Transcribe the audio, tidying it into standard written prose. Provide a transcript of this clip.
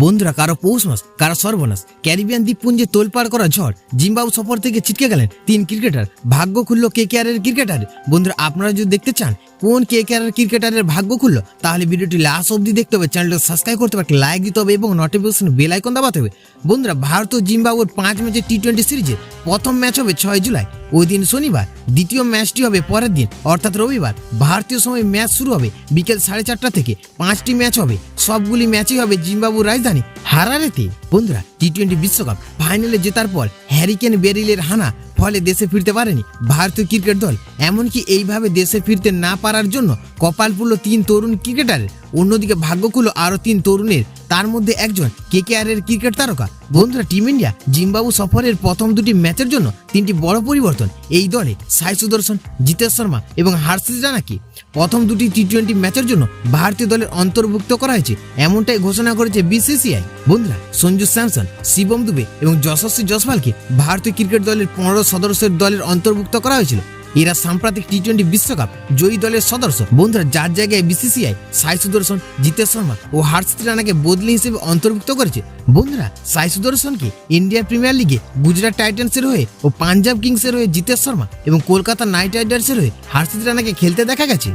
বন্ধুরা, কারো পৌষ মাস, কারো সর্বনাশ, ক্যারিবিয়ান দ্বীপপুঞ্জে তোলপাড় করা ঝড়, জিম্বাবু সফর থেকে ছিটকে গেলেন 3 ক্রিকেটার, ভাগ্য খুলল কেকেআর এর ক্রিকেটার। বন্ধুরা, আপনারা যদি দেখতে চান কোন কেকেআর এর ক্রিকেটারের ভাগ্য খুলল, তাহলে ভিডিওটি লাস্ট অবধি দেখতে হবে, চ্যানেলটা সাবস্ক্রাইব করতে হবে, লাইক দিতে হবে এবং নোটিফিকেশন বেল আইকন দাবাতে হবে। বন্ধুরা, ভারত ও জিম্বাবুর 5 ম্যাচের টি20 সিরিজে প্রথম ম্যাচ হবে 6 জুলাই, ওই দিন শনিবার। দ্বিতীয় ম্যাচটি হবে পরের দিন অর্থাৎ রবিবার। ভারতীয় সময় ম্যাচ শুরু হবে বিকেল 4:30 থেকে। 5টি ম্যাচ হবে, সবগুলি ম্যাচই হবে জিম্বাবুর রাজধানী হারারেতে। বন্ধুরা, টি20 বিশ্বকাপ ফাইনালে জেতার পর হ্যারিকেন বেরিলের হানা ফলে দেশে ফিরতে পারেনি ভারতীয় ক্রিকেট দল। এমনকি এইভাবে দেশে ফিরতে না পারার জন্য কপাল পুরল 3 তরুণ ক্রিকেটারের। অন্যদিকে ভাগ্য খুলল আরও 3 তরুণের, তার মধ্যে একজন কেকেআর এর ক্রিকেট তারকা। বন্ধুরা, টিম ইন্ডিয়া জিম্বাবু সফরের প্রথম 2টি ম্যাচের জন্য 3টি বড় পরিবর্তন এই দলে। সাই সুদর্শন, জিতেশ শর্মা এবং হর্ষিত রানাকে প্রথম 2টি টি20 ম্যাচের জন্য ভারতীয় দলের অন্তর্ভুক্ত করা হয়েছে, এমনটাই ঘোষণা করেছে বিসিসিআই। বন্ধুরা, সঞ্জু স্যামসন, শিবম দুবে এবং যশস্বী জয়সওয়ালকে ভারতীয় ক্রিকেট দলের 15 সদস্যের দলের অন্তর্ভুক্ত করা হয়েছিল। এরা সাম্প্রতিক টি20 বিশ্বকাপ জয়ী দলের সদস্য। বন্ধুরা, যার জায়গায় বিসিসিআই সাই সুদর্শন, জিতেশ শর্মা ও হর্ষিত রানাকে বদলি হিসেবে অন্তর্ভুক্ত করেছে। বন্ধুরা, সাই সুদর্শনকে ইন্ডিয়ান প্রিমিয়ার লিগে গুজরাট টাইটান্সের হয়ে ও পাঞ্জাব কিংসের হয়ে জিতেশ শর্মা এবং কলকাতা নাইট রাইডার্সের হয়ে হর্ষিত রানাকে খেলতে দেখা গেছে।